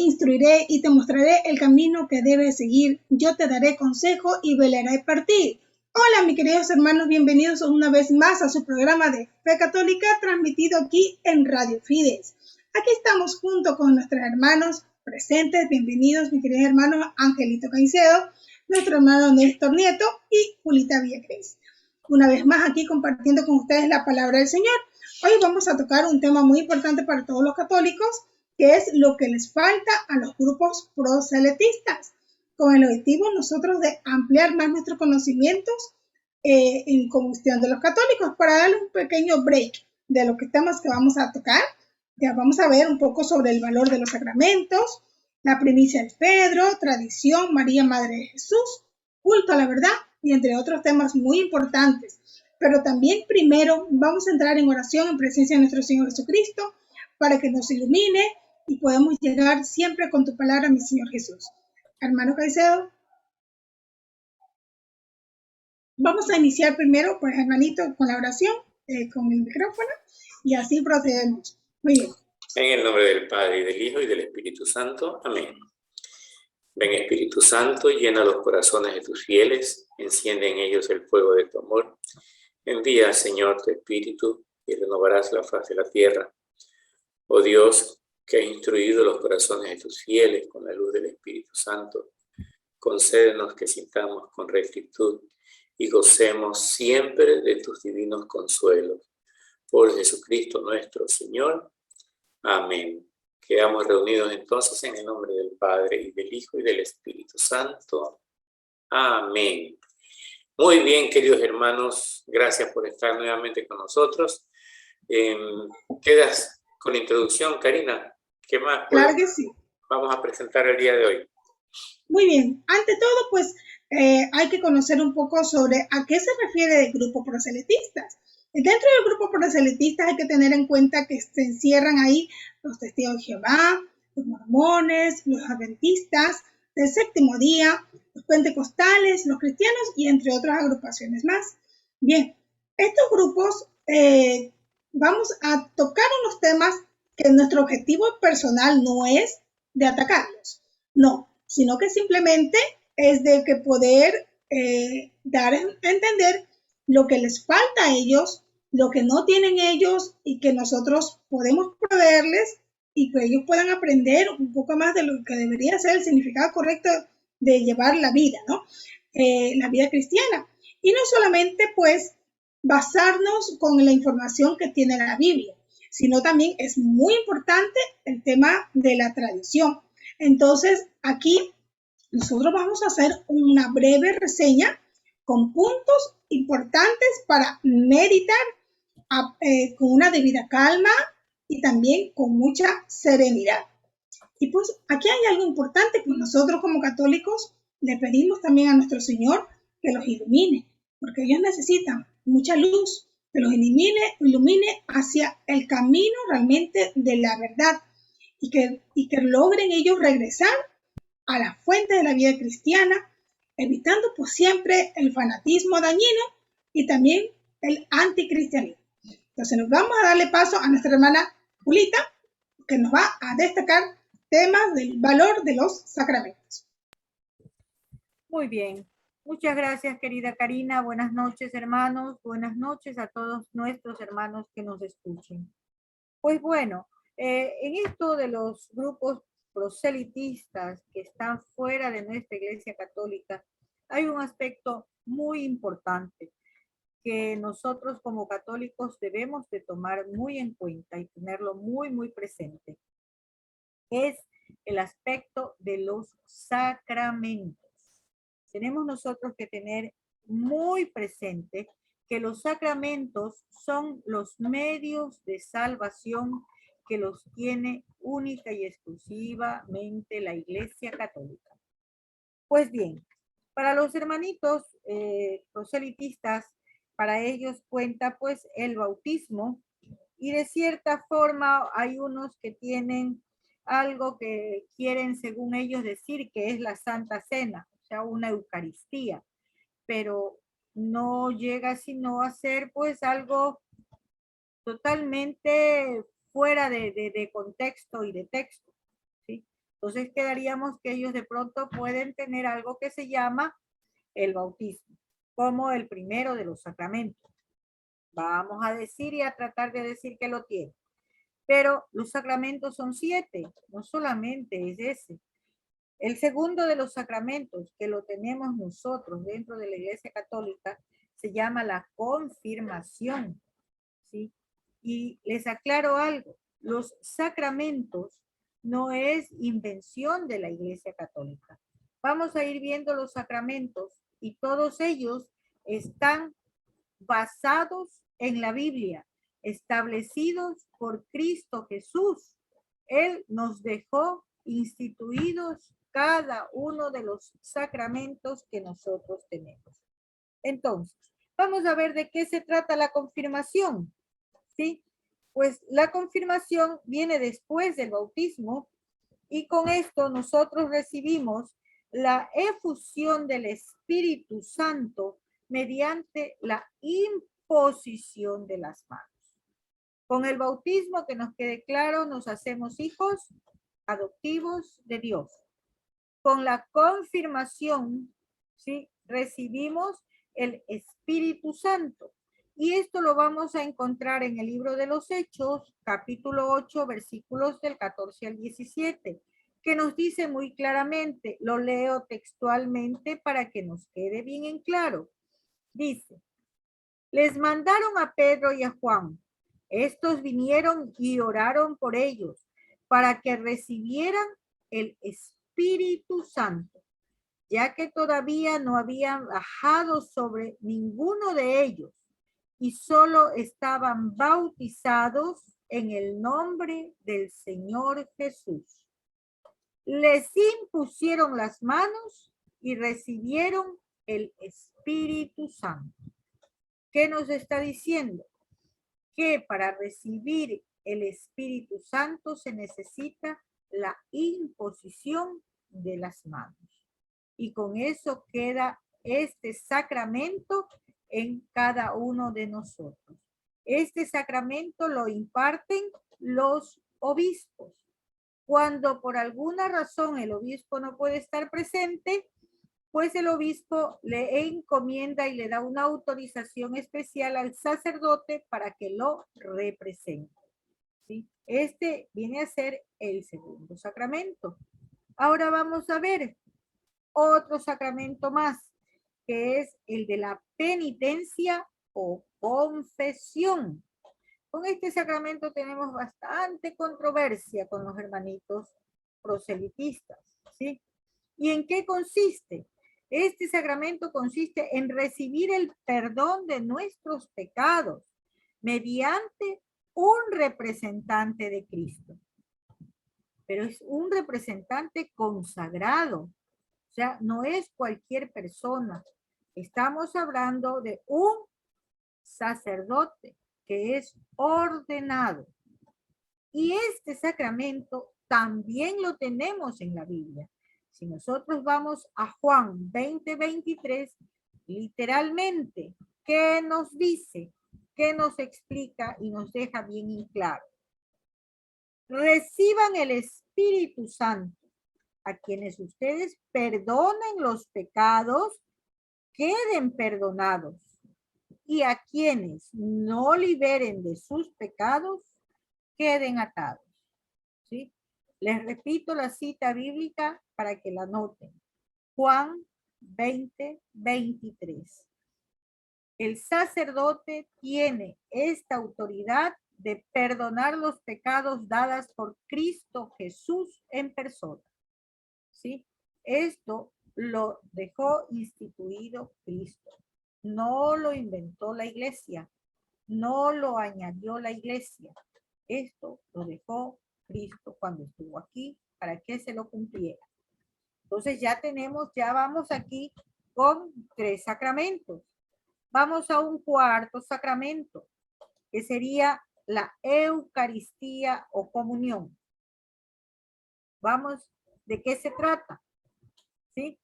instruiré y te mostraré el camino que debes seguir. Yo te daré consejo y velaré por ti. Hola, mis queridos hermanos, bienvenidos una vez más a su programa de Fe Católica, transmitido aquí en Radio Fides. Aquí estamos junto con nuestros hermanos presentes. Bienvenidos, mis queridos hermanos, Angelito Caicedo, nuestro hermano Néstor Nieto y Julita Villacrés. Una vez más aquí compartiendo con ustedes la palabra del Señor. Hoy vamos a tocar un tema muy importante para todos los católicos, que es lo que les falta a los grupos proselitistas, con el objetivo nosotros de ampliar más nuestros conocimientos en cuestión de los católicos, para darle un pequeño break de los temas que vamos a tocar. Ya vamos a ver un poco sobre el valor de los sacramentos, la primicia de Pedro, tradición, María Madre de Jesús, culto a la verdad y entre otros temas muy importantes. Pero también primero vamos a entrar en oración en presencia de nuestro Señor Jesucristo para que nos ilumine y podamos llegar siempre con tu palabra, mi Señor Jesús. Hermano Caicedo, vamos a iniciar primero, pues hermanito, con la oración, con el micrófono, y así procedemos. Muy bien. En el nombre del Padre, y del Hijo, y del Espíritu Santo. Amén. Ven, Espíritu Santo, llena los corazones de tus fieles, enciende en ellos el fuego de tu amor. Envía, Señor, tu Espíritu, y renovarás la faz de la tierra. Oh Dios, que has instruido los corazones de tus fieles con la luz del Espíritu Santo, concédenos que sintamos con rectitud y gocemos siempre de tus divinos consuelos. Por Jesucristo nuestro Señor. Amén. Quedamos reunidos entonces en el nombre del Padre, y del Hijo, y del Espíritu Santo. Amén. Muy bien, queridos hermanos, gracias por estar nuevamente con nosotros. ¿Quedas con la introducción, Karina? ¿Qué más? Claro que sí. Vamos a presentar el día de hoy. Muy bien. Ante todo, pues, hay que conocer un poco sobre a qué se refiere el grupo proselitistas. Dentro del grupo proselitistas hay que tener en cuenta que se encierran ahí los testigos de Jehová, los mormones, los adventistas del séptimo día, los pentecostales, los cristianos y entre otras agrupaciones más. Bien, estos grupos vamos a tocar unos temas que nuestro objetivo personal no es de atacarlos, no, sino que simplemente es de que poder dar a entender lo que les falta a ellos, lo que no tienen ellos y que nosotros podemos proveerles y que ellos puedan aprender un poco más de lo que debería ser el significado correcto de llevar la vida, ¿no? La vida cristiana. Y no solamente, pues, basarnos con la información que tiene la Biblia, sino también es muy importante el tema de la tradición. Entonces, aquí nosotros vamos a hacer una breve reseña con puntos importantes para meditar con una debida calma y también con mucha serenidad. Y pues aquí hay algo importante que nosotros como católicos le pedimos también a nuestro Señor que los ilumine, porque ellos necesitan mucha luz, que los ilumine hacia el camino realmente de la verdad y que logren ellos regresar a la fuente de la vida cristiana, evitando pues siempre el fanatismo dañino y también el anticristianismo. Entonces nos vamos a darle paso a nuestra hermana Julita, que nos va a destacar temas del valor de los sacramentos. Muy bien. Muchas gracias, querida Karina. Buenas noches, hermanos. Buenas noches a todos nuestros hermanos que nos escuchen. Pues bueno, en esto de los grupos proselitistas que están fuera de nuestra Iglesia Católica, hay un aspecto muy importante que nosotros como católicos debemos de tomar muy en cuenta y tenerlo muy, muy presente. Es el aspecto de los sacramentos. Tenemos nosotros que tener muy presente que los sacramentos son los medios de salvación que los tiene única y exclusivamente la Iglesia Católica. Pues bien, para los hermanitos proselitistas, para ellos cuenta pues el bautismo, y de cierta forma hay unos que tienen algo que quieren, según ellos, decir que es la Santa Cena, o sea, una Eucaristía, pero no llega sino a ser pues algo totalmente fuera de contexto y de texto, ¿sí? Entonces quedaríamos que ellos de pronto pueden tener algo que se llama el bautismo, como el primero de los sacramentos. Vamos a decir y a tratar de decir que lo tiene. Pero los sacramentos son 7, no solamente es ese. El segundo de los sacramentos que lo tenemos nosotros dentro de la Iglesia Católica se llama la confirmación, ¿sí? Y les aclaro algo, los sacramentos no es invención de la Iglesia Católica. Vamos a ir viendo los sacramentos y todos ellos están basados en la Biblia, establecidos por Cristo Jesús. Él nos dejó instituidos cada uno de los sacramentos que nosotros tenemos. Entonces, vamos a ver de qué se trata la confirmación, ¿sí? Pues la confirmación viene después del bautismo y con esto nosotros recibimos la efusión del Espíritu Santo mediante la imposición de las manos. Con el bautismo, que nos quede claro, nos hacemos hijos adoptivos de Dios. Con la confirmación, ¿sí?, recibimos el Espíritu Santo. Y esto lo vamos a encontrar en el libro de los Hechos, capítulo 8, versículos del 14 al 17, que nos dice muy claramente, lo leo textualmente para que nos quede bien en claro. Dice, les mandaron a Pedro y a Juan. Estos vinieron y oraron por ellos para que recibieran el Espíritu Santo, ya que todavía no habían bajado sobre ninguno de ellos y solo estaban bautizados en el nombre del Señor Jesús. Les impusieron las manos y recibieron el Espíritu Santo. ¿Qué nos está diciendo? Que para recibir el Espíritu Santo se necesita la imposición de las manos. Y con eso queda este sacramento en cada uno de nosotros. Este sacramento lo imparten los obispos. Cuando por alguna razón el obispo no puede estar presente, pues el obispo le encomienda y le da una autorización especial al sacerdote para que lo represente, ¿sí? Este viene a ser el segundo sacramento. Ahora vamos a ver otro sacramento más, que es el de la penitencia o confesión. Con este sacramento tenemos bastante controversia con los hermanitos proselitistas, ¿sí? ¿Y en qué consiste? Este sacramento consiste en recibir el perdón de nuestros pecados mediante un representante de Cristo. Pero es un representante consagrado. O sea, no es cualquier persona. Estamos hablando de un sacerdote que es ordenado. Y este sacramento también lo tenemos en la Biblia. Si nosotros vamos a Juan 20:23, literalmente, ¿qué nos dice? ¿Qué nos explica y nos deja bien en claro? Reciban el Espíritu Santo. A quienes ustedes perdonen los pecados, queden perdonados. Y a quienes no liberen de sus pecados, queden atados. ¿Sí? Les repito la cita bíblica para que la noten. Juan 20:23. El sacerdote tiene esta autoridad de perdonar los pecados dadas por Cristo Jesús en persona. ¿Sí? Esto lo dejó instituido Cristo. No lo inventó la iglesia. No lo añadió la iglesia. Esto lo dejó Cristo cuando estuvo aquí para que se lo cumpliera. Entonces ya vamos aquí con 3 sacramentos. Vamos a un cuarto sacramento, que sería la Eucaristía o comunión. Vamos, ¿de qué se trata? ¿Sí?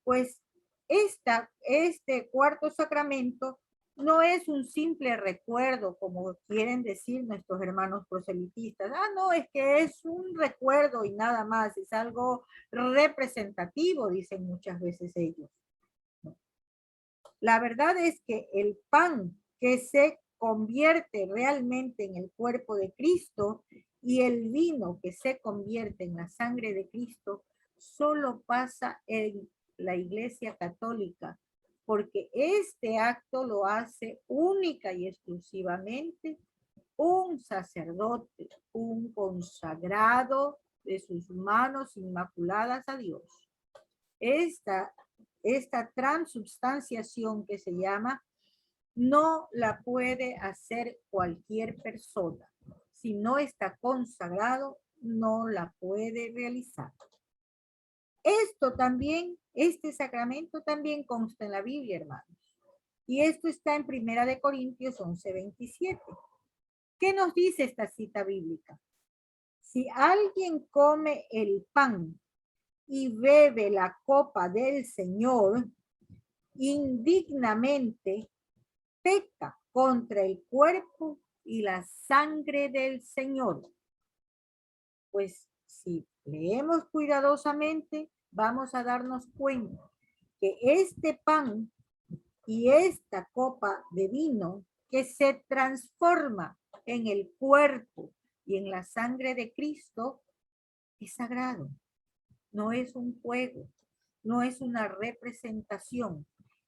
Pues este cuarto sacramento no es un simple recuerdo, como quieren decir nuestros hermanos proselitistas. Ah, no, es que es un recuerdo y nada más, es algo representativo, dicen muchas veces ellos. La verdad es que el pan que se convierte realmente en el cuerpo de Cristo y el vino que se convierte en la sangre de Cristo solo pasa en la Iglesia Católica, porque este acto lo hace única y exclusivamente un sacerdote, un consagrado de sus manos inmaculadas a Dios. Esta transubstanciación que se llama, no la puede hacer cualquier persona. Si no está consagrado, no la puede realizar. Esto también, este sacramento también consta en la Biblia, hermanos. Y esto está en 1 Corintios 11:27. ¿Qué nos dice esta cita bíblica? Si alguien come el pan y bebe la copa del Señor, indignamente peca contra el cuerpo y la sangre del Señor. Pues si leemos cuidadosamente, vamos a darnos cuenta que este pan y esta copa de vino que se transforma en el cuerpo y en la sangre de Cristo es sagrado. No es un juego, no es una representación,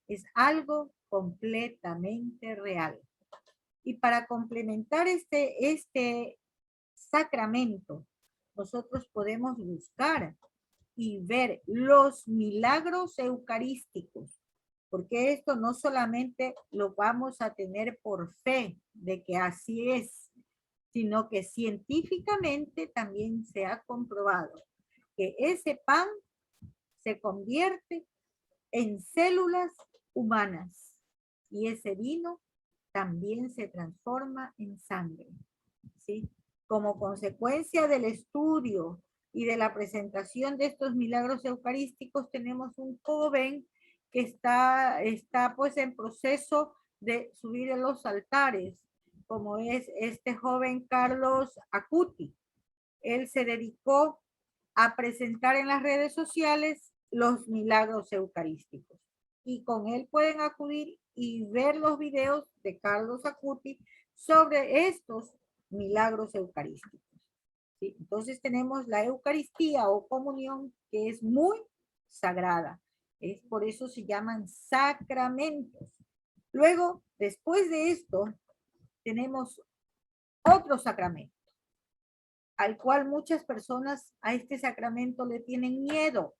es algo completamente real. Y para complementar este sacramento, nosotros podemos buscar y ver los milagros eucarísticos, porque esto no solamente lo vamos a tener por fe de que así es, sino que científicamente también se ha comprobado que ese pan se convierte en células humanas y ese vino también se transforma en sangre, ¿sí? Como consecuencia del estudio y de la presentación de estos milagros eucarísticos, tenemos un joven que está pues en proceso de subir a los altares, como es este joven Carlos Acuti. Él se dedicó a presentar en las redes sociales los milagros eucarísticos. Y con él pueden acudir y ver los videos de Carlos Acuti sobre estos milagros eucarísticos. ¿Sí? Entonces tenemos la Eucaristía o comunión que es muy sagrada. Es por eso se llaman sacramentos. Luego, después de esto, tenemos otro sacramento, al cual muchas personas a este sacramento le tienen miedo,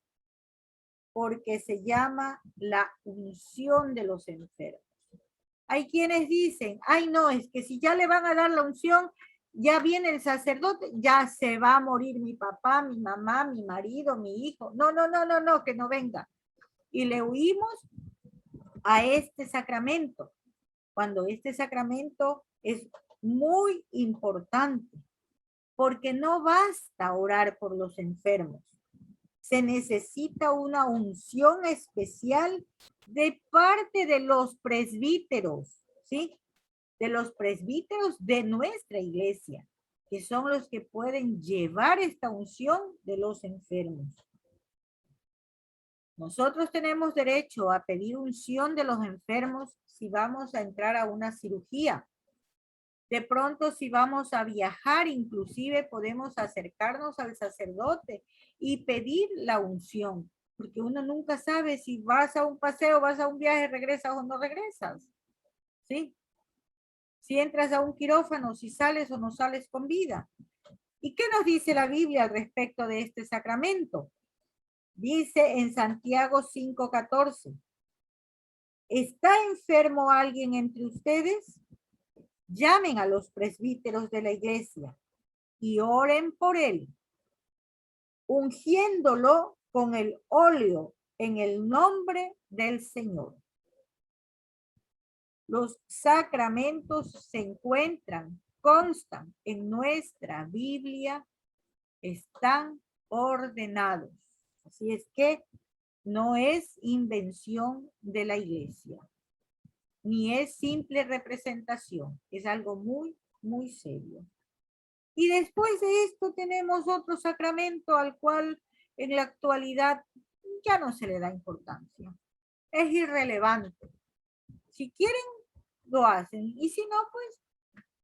porque se llama la unción de los enfermos. Hay quienes dicen, ay no, es que si ya le van a dar la unción, ya viene el sacerdote, ya se va a morir mi papá, mi mamá, mi marido, mi hijo. No, no, no, no, no, que no venga. Y le huimos a este sacramento, cuando este sacramento es muy importante, porque no basta orar por los enfermos. Se necesita una unción especial de parte de los presbíteros, ¿sí? De los presbíteros de nuestra iglesia, que son los que pueden llevar esta unción de los enfermos. Nosotros tenemos derecho a pedir unción de los enfermos si vamos a entrar a una cirugía. De pronto, si vamos a viajar, inclusive podemos acercarnos al sacerdote y pedir la unción, porque uno nunca sabe si vas a un paseo, vas a un viaje, regresas o no regresas, ¿sí? Si entras a un quirófano, si sales o no sales con vida. ¿Y qué nos dice la Biblia al respecto de este sacramento? Dice en Santiago 5:14, ¿está enfermo alguien entre ustedes? Llamen a los presbíteros de la iglesia y oren por él, ungiéndolo con el óleo en el nombre del Señor. Los sacramentos se encuentran, constan en nuestra Biblia, están ordenados. Así es que no es invención de la iglesia. ni es simple representación. Es algo muy, muy serio. Y después de esto tenemos otro sacramento al cual en la actualidad ya no se le da importancia. Es irrelevante. Si quieren, lo hacen. Y si no, pues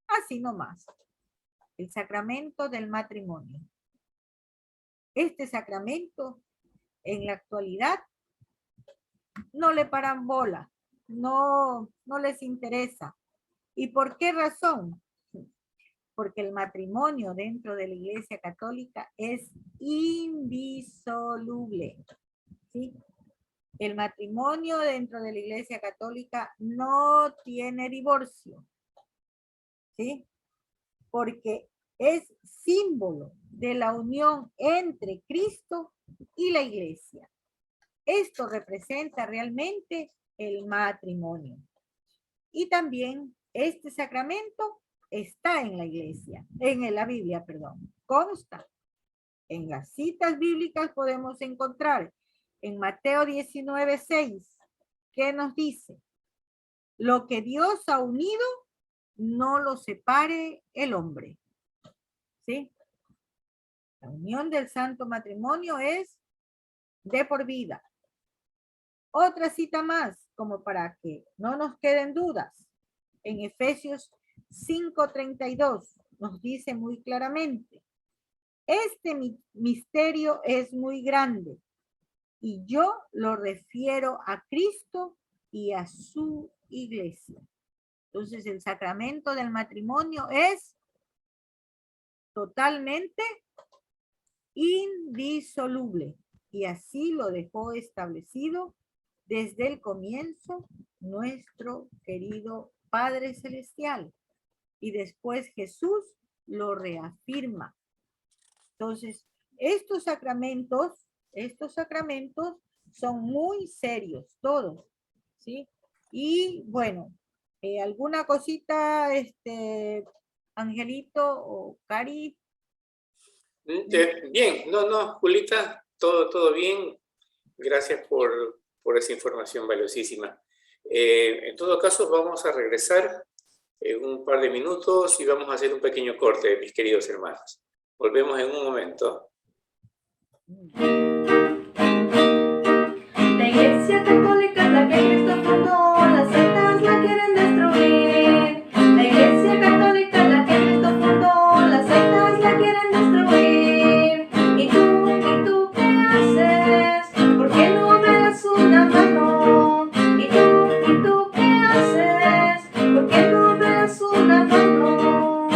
así nomás. El sacramento del matrimonio. Este sacramento en la actualidad no le paran bola, no les interesa. ¿Y por qué razón? Porque el matrimonio dentro de la Iglesia Católica es indisoluble, ¿sí? El matrimonio dentro de la Iglesia Católica no tiene divorcio, ¿sí? Porque es símbolo de la unión entre Cristo y la Iglesia. Esto representa realmente el matrimonio. Y también este sacramento está en la iglesia, en la Biblia, perdón, consta. En las citas bíblicas podemos encontrar en Mateo 19:6, ¿qué nos dice? Lo que Dios ha unido, no lo separe el hombre. ¿Sí? La unión del santo matrimonio es de por vida. Otra cita más, como para que no nos queden dudas. En Efesios 5:32 nos dice muy claramente, este misterio es muy grande y yo lo refiero a Cristo y a su iglesia. Entonces el sacramento del matrimonio es totalmente indisoluble y así lo dejó establecido desde el comienzo nuestro querido Padre Celestial. Y después Jesús lo reafirma. Entonces, estos sacramentos son muy serios, todos, ¿sí? Y bueno, ¿alguna cosita, Angelito o Cari? Bien, no, Julita, todo bien. Gracias por esa información valiosísima. En todo caso, vamos a regresar en un par de minutos y vamos a hacer un pequeño corte, mis queridos hermanos. Volvemos en un momento. La Iglesia Católica es la que Cristo fundó, las sectas la quieren destruir. La Iglesia Católica es la que Cristo fundó, las sectas la quieren destruir. ¿Y tú qué haces? ¿Por qué no me das una mano? ¿Y tú qué haces? ¿Por qué no me das una mano?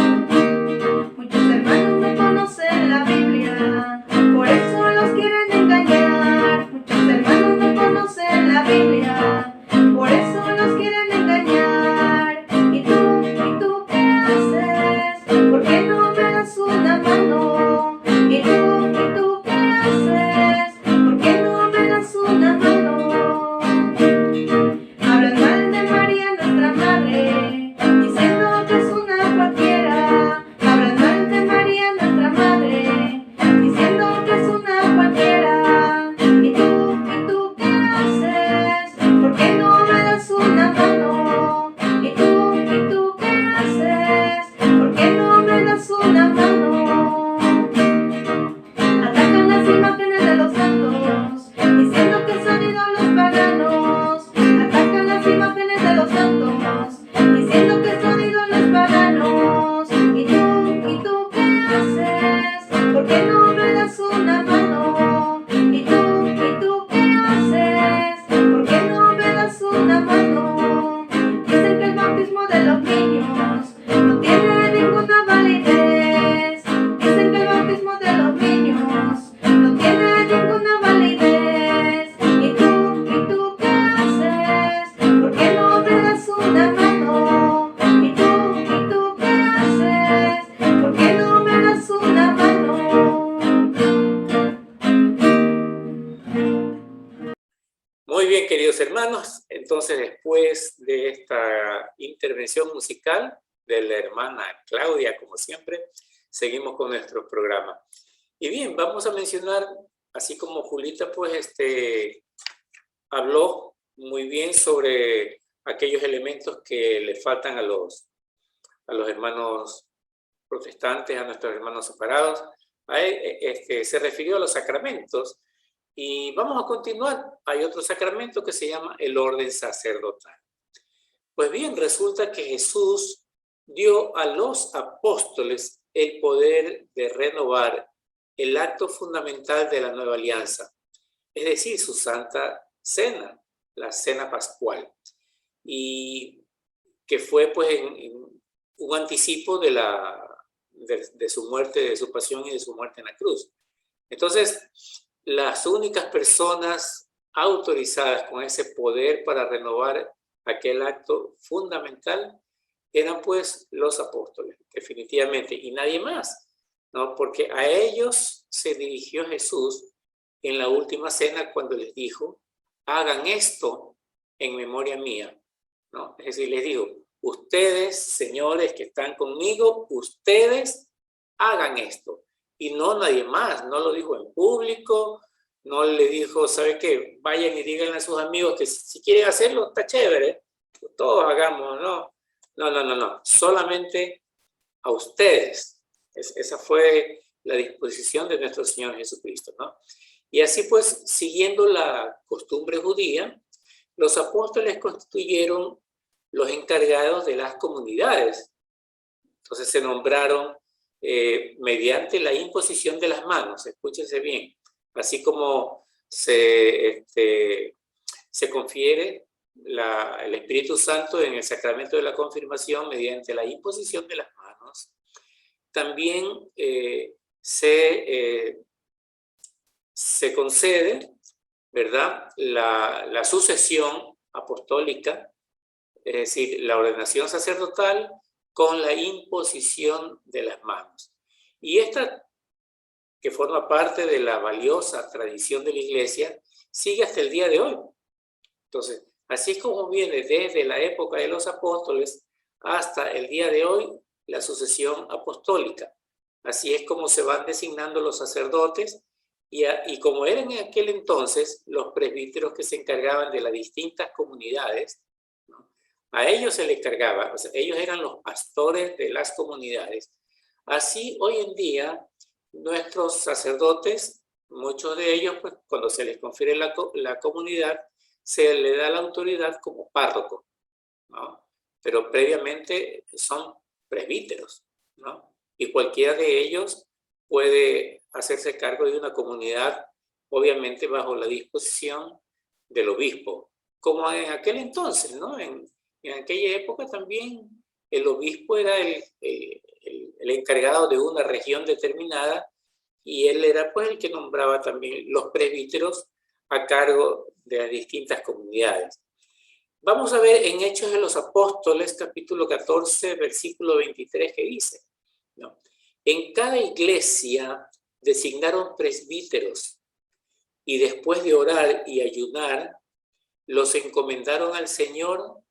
Muchos hermanos no conocen la Biblia, por eso los quieren engañar. Muchos hermanos no conocen la Biblia, por eso los quieren engañar. ¿Y tú qué haces? ¿Por qué no me das una mano? ¿Y tú qué haces? ¿Por qué no me das una mano? Hablan mal de María, nuestra madre, diciendo que es una cualquiera. Hablan mal de María, nuestra madre, diciendo que es una cualquiera. ¿Y tú qué haces? ¿Por qué no me das una mano? ¿Y tú qué haces? ¿Por qué no me das una mano? Atacan las imágenes de los santos, diciendo que son ídolos paganos. Atacan las imágenes de los santos, diciendo que son ídolos paganos. ¿Y tú qué haces? ¿Por qué no me das una mano? ¿Y tú qué haces? ¿Por qué no me das una mano? Dicen que el bautismo de los niños no tiene ninguna validez. Dicen que el bautismo de los niños no tiene ninguna validez. ¿Y tú qué haces? ¿Por qué no me das una mano? ¿Y tú qué haces? ¿Por qué no me das una mano? Muy bien, queridos hermanos. Entonces, después de esta intervención musical de la hermana Claudia, como siempre, seguimos con nuestro programa. Y bien, vamos a mencionar, así como Julita, pues, habló muy bien sobre aquellos elementos que le faltan a los hermanos protestantes, a nuestros hermanos separados. Se refirió a los sacramentos. Y vamos a continuar. Hay otro sacramento que se llama el orden sacerdotal. Pues bien, resulta que Jesús dio a los apóstoles el poder de renovar el acto fundamental de la nueva alianza, es decir, su Santa Cena, la Cena Pascual, y que fue pues un anticipo de su muerte, de su pasión y de su muerte en la cruz. Entonces, las únicas personas autorizadas con ese poder para renovar aquel acto fundamental eran pues los apóstoles, definitivamente, y nadie más, ¿no? Porque a ellos se dirigió Jesús en la última cena cuando les dijo, hagan esto en memoria mía, ¿no? Es decir, les digo, ustedes, señores que están conmigo, ustedes hagan esto. Y no nadie más, no lo dijo en público, no le dijo, ¿sabe qué? Vayan y díganle a sus amigos que si quieren hacerlo, está chévere, todos hagamos, ¿no? No, solamente a ustedes. Esa fue la disposición de nuestro Señor Jesucristo, ¿no? Y así pues, siguiendo la costumbre judía, los apóstoles constituyeron los encargados de las comunidades. Entonces se nombraron mediante la imposición de las manos, escúchense bien, así como se confiere el Espíritu Santo en el sacramento de la confirmación mediante la imposición de las manos, también se concede, ¿verdad?, la sucesión apostólica, es decir, la ordenación sacerdotal con la imposición de las manos. Y esta, que forma parte de la valiosa tradición de la Iglesia, sigue hasta el día de hoy. Entonces, así es como viene desde la época de los apóstoles hasta el día de hoy la sucesión apostólica. Así es como se van designando los sacerdotes y como eran en aquel entonces los presbíteros que se encargaban de las distintas comunidades, ¿no? A ellos se les cargaba, o sea, ellos eran los pastores de las comunidades. Así hoy en día nuestros sacerdotes, muchos de ellos, pues, cuando se les confiere la comunidad, se le da la autoridad como párroco, ¿no? Pero previamente son presbíteros, ¿no? Y cualquiera de ellos puede hacerse cargo de una comunidad, obviamente bajo la disposición del obispo, como en aquel entonces, ¿no? En aquella época también el obispo era el encargado de una región determinada y él era pues el que nombraba también los presbíteros a cargo de las distintas comunidades. Vamos a ver en Hechos de los Apóstoles, capítulo 14, versículo 23, que dice, ¿no? En cada iglesia designaron presbíteros y después de orar y ayunar, los encomendaron al Señor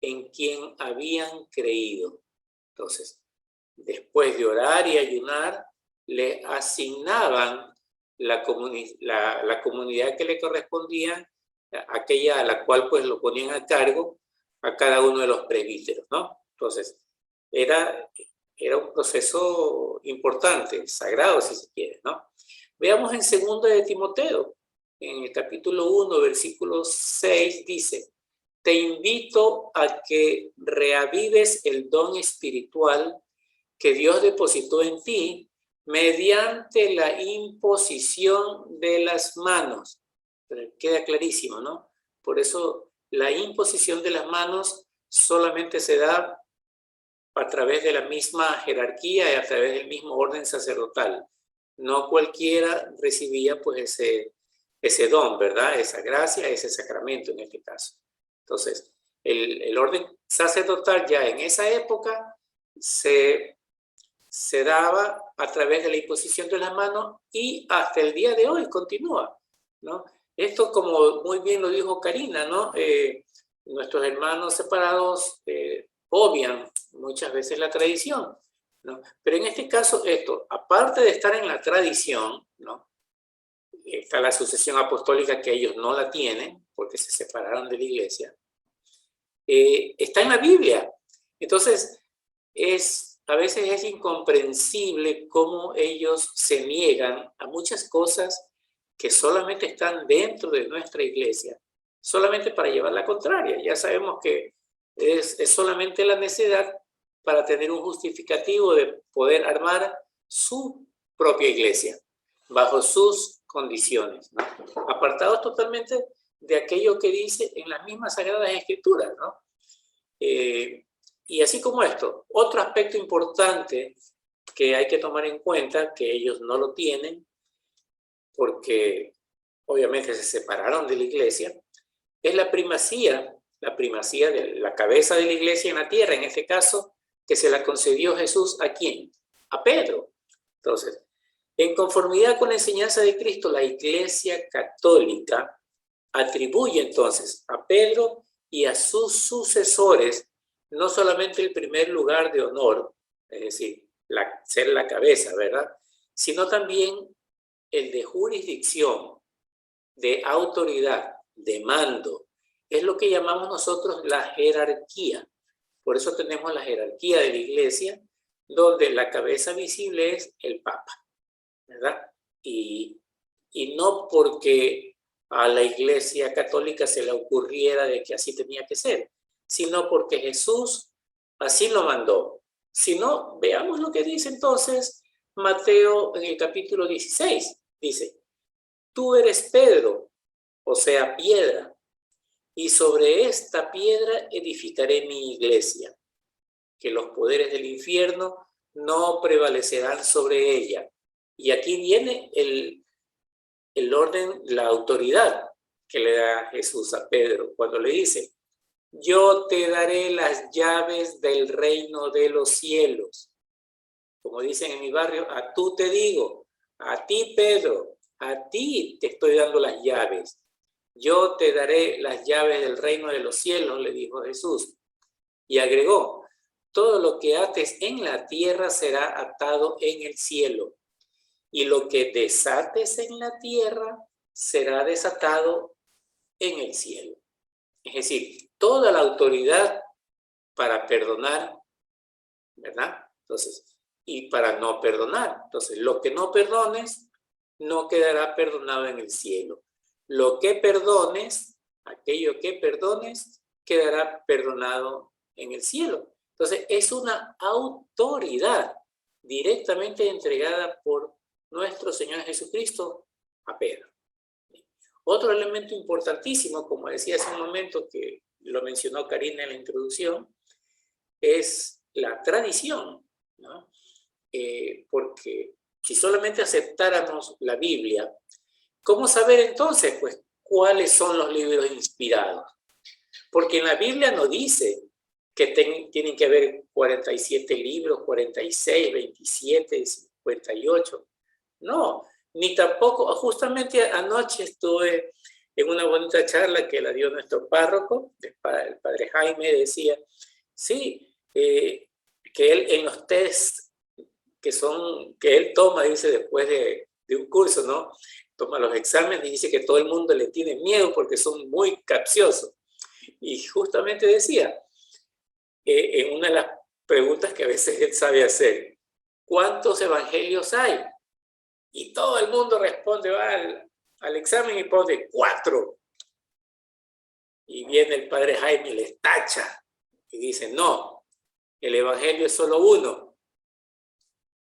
en quien habían creído. Entonces, después de orar y ayunar, le asignaban la comunidad que le correspondía, aquella a la cual pues lo ponían a cargo a cada uno de los presbíteros, ¿no? Entonces, era un proceso importante, sagrado si se quiere, ¿no? Veamos en 2 de Timoteo, en el capítulo 1, versículo 6, dice, te invito a que reavives el don espiritual que Dios depositó en ti mediante la imposición de las manos. Pero queda clarísimo, ¿no? Por eso la imposición de las manos solamente se da a través de la misma jerarquía y a través del mismo orden sacerdotal. No cualquiera recibía pues ese don, ¿verdad? Esa gracia, ese sacramento en este caso. Entonces, el orden sacerdotal ya en esa época se daba a través de la imposición de las manos y hasta el día de hoy continúa, ¿no? Esto, como muy bien lo dijo Karina, ¿no? Nuestros hermanos separados obvian muchas veces la tradición, ¿no? Pero en este caso esto, aparte de estar en la tradición, ¿no? Está la sucesión apostólica que ellos no la tienen porque se separaron de la iglesia. está en la Biblia. Entonces, a veces es incomprensible cómo ellos se niegan a muchas cosas que solamente están dentro de nuestra iglesia, solamente para llevar la contraria. Ya sabemos que es solamente la necedad para tener un justificativo de poder armar su propia iglesia, bajo sus condiciones, ¿no? Apartados totalmente de aquello que dice en las mismas Sagradas Escrituras, ¿no? Y así como esto, otro aspecto importante que hay que tomar en cuenta, que ellos no lo tienen, porque obviamente se separaron de la iglesia, es la primacía de la cabeza de la iglesia en la tierra, en este caso, que se la concedió Jesús ¿a quién? A Pedro. Entonces, en conformidad con la enseñanza de Cristo, la Iglesia Católica atribuye entonces a Pedro y a sus sucesores no solamente el primer lugar de honor, es decir, ser la cabeza, ¿verdad? Sino también el de jurisdicción, de autoridad, de mando. Es lo que llamamos nosotros la jerarquía. Por eso tenemos la jerarquía de la iglesia, donde la cabeza visible es el Papa, ¿verdad? Y no porque a la Iglesia Católica se le ocurriera de que así tenía que ser, sino porque Jesús así lo mandó. Si no, veamos lo que dice entonces Mateo en el capítulo 16. Dice, tú eres Pedro, o sea, piedra, y sobre esta piedra edificaré mi iglesia, que los poderes del infierno no prevalecerán sobre ella. Y aquí viene el orden, la autoridad que le da Jesús a Pedro cuando le dice, yo te daré las llaves del reino de los cielos. Como dicen en mi barrio, a tú te digo, a ti Pedro, a ti te estoy dando las llaves. Yo te daré las llaves del reino de los cielos, le dijo Jesús. Y agregó, todo lo que ates en la tierra será atado en el cielo. Y lo que desates en la tierra será desatado en el cielo. Es decir, toda la autoridad para perdonar, ¿verdad? Entonces, y para no perdonar. Entonces, lo que no perdones, no quedará perdonado en el cielo. Lo que perdones, aquello que perdones, quedará perdonado en el cielo. Entonces, es una autoridad directamente entregada por nuestro Señor Jesucristo a Pedro. Otro elemento importantísimo, como decía hace un momento que lo mencionó Karina en la introducción, es la tradición, ¿no? Porque si solamente aceptáramos la Biblia, ¿cómo saber entonces, pues, cuáles son los libros inspirados? Porque en la Biblia no dice que tienen que haber 47 libros, 46, 27, 58. No, ni tampoco, justamente anoche estuve en una bonita charla que la dio nuestro párroco, el padre Jaime, decía, sí, que él en los test que él toma, dice, después de un curso, ¿no? Toma los exámenes y dice que todo el mundo le tiene miedo porque son muy capciosos. Y justamente decía, en una de las preguntas que a veces él sabe hacer, ¿cuántos evangelios hay? Y todo el mundo responde, va al examen y pone 4. Y viene el padre Jaime y les tacha y dice, no, el evangelio es solo uno.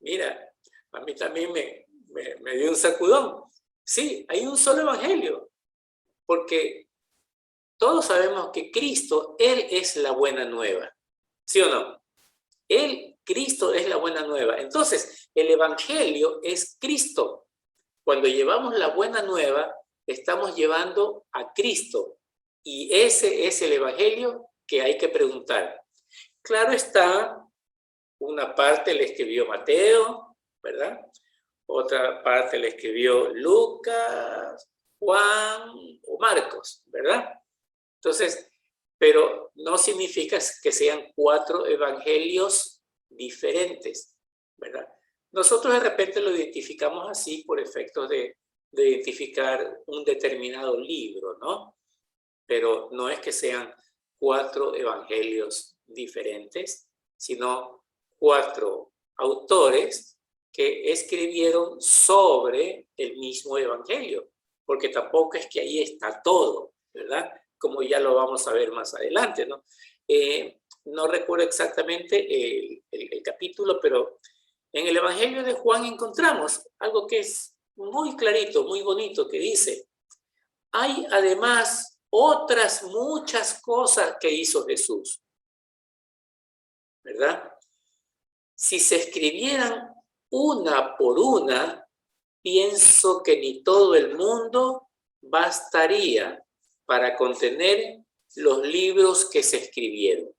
Mira, a mí también me dio un sacudón. Sí, hay un solo evangelio, porque todos sabemos que Cristo, Él es la buena nueva, ¿sí o no? Cristo es la buena nueva. Entonces, el evangelio es Cristo. Cuando llevamos la buena nueva, estamos llevando a Cristo. Y ese es el evangelio que hay que preguntar. Claro está, una parte le escribió Mateo, ¿verdad? Otra parte le escribió Lucas, Juan o Marcos, ¿verdad? Entonces, pero no significa que sean 4 evangelios diferentes, ¿verdad? Nosotros de repente lo identificamos así por efectos de identificar un determinado libro, ¿no? Pero no es que sean 4 evangelios diferentes, sino 4 autores que escribieron sobre el mismo evangelio, porque tampoco es que ahí está todo, ¿verdad? Como ya lo vamos a ver más adelante, ¿no? No recuerdo exactamente el capítulo, pero en el Evangelio de Juan encontramos algo que es muy clarito, muy bonito, que dice: hay además otras muchas cosas que hizo Jesús, ¿verdad? Si se escribieran una por una, pienso que ni todo el mundo bastaría para contener los libros que se escribieron,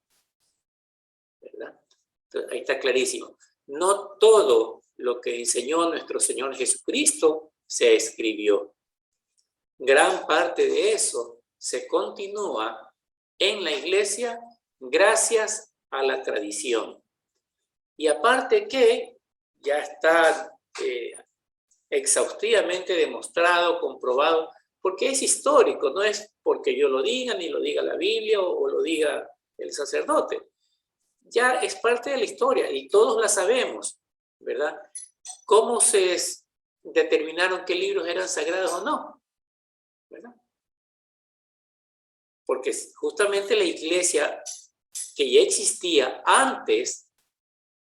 ¿verdad? Entonces, ahí está clarísimo. No todo lo que enseñó nuestro Señor Jesucristo se escribió. Gran parte de eso se continúa en la iglesia gracias a la tradición. Y aparte que ya está exhaustivamente demostrado, comprobado, porque es histórico, no es porque yo lo diga, ni lo diga la Biblia o lo diga el sacerdote. Ya es parte de la historia y todos la sabemos, ¿verdad? ¿Cómo se determinaron qué libros eran sagrados o no? ¿Verdad? Porque justamente la iglesia que ya existía antes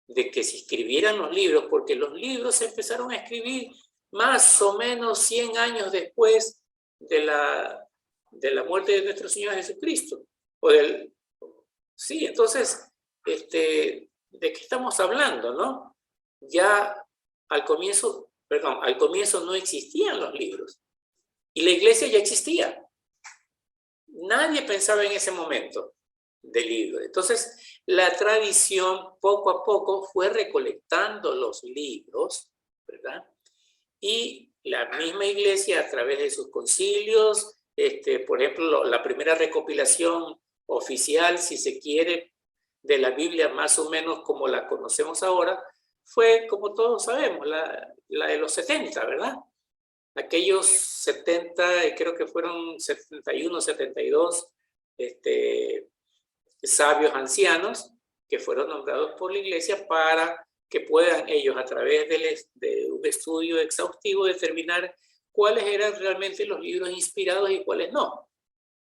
de que se escribieran los libros, porque los libros se empezaron a escribir más o menos 100 años después de la muerte de nuestro Señor Jesucristo. Sí, entonces, ¿de qué estamos hablando, no? Ya al comienzo no existían los libros y la iglesia ya existía. Nadie pensaba en ese momento del libro. Entonces, la tradición poco a poco fue recolectando los libros, ¿verdad? Y la misma iglesia, a través de sus concilios, por ejemplo, la primera recopilación oficial, si se quiere, de la Biblia, más o menos como la conocemos ahora, fue, como todos sabemos, la de los 70, ¿verdad? Aquellos 70, creo que fueron 71, 72, sabios ancianos que fueron nombrados por la iglesia para que puedan ellos, a través de un estudio exhaustivo, determinar cuáles eran realmente los libros inspirados y cuáles no.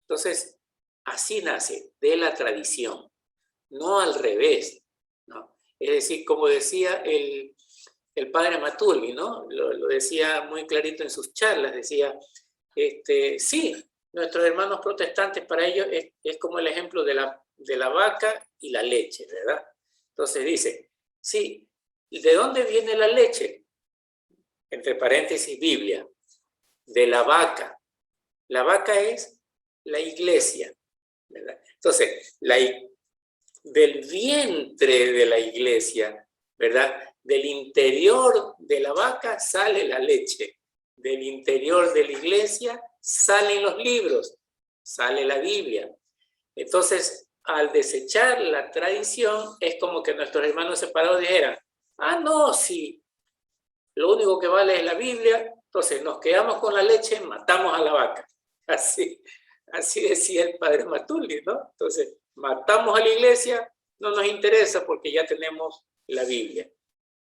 Entonces, así nace, de la tradición, no al revés, ¿no? Es decir, como decía el padre Maturgi, ¿no? Lo decía muy clarito en sus charlas, decía, sí, nuestros hermanos protestantes, para ellos es como el ejemplo de la vaca y la leche, ¿verdad? Entonces dice, sí, ¿de dónde viene la leche? Entre paréntesis, Biblia. De la vaca. La vaca es la iglesia, ¿verdad? Entonces, del vientre de la iglesia, ¿verdad? Del interior de la vaca sale la leche. Del interior de la iglesia salen los libros, sale la Biblia. Entonces, al desechar la tradición, es como que nuestros hermanos separados dijeran, no, sí, lo único que vale es la Biblia, entonces nos quedamos con la leche, matamos a la vaca. Así decía el padre Maturgi, ¿no? Entonces, matamos a la iglesia, no nos interesa porque ya tenemos la Biblia.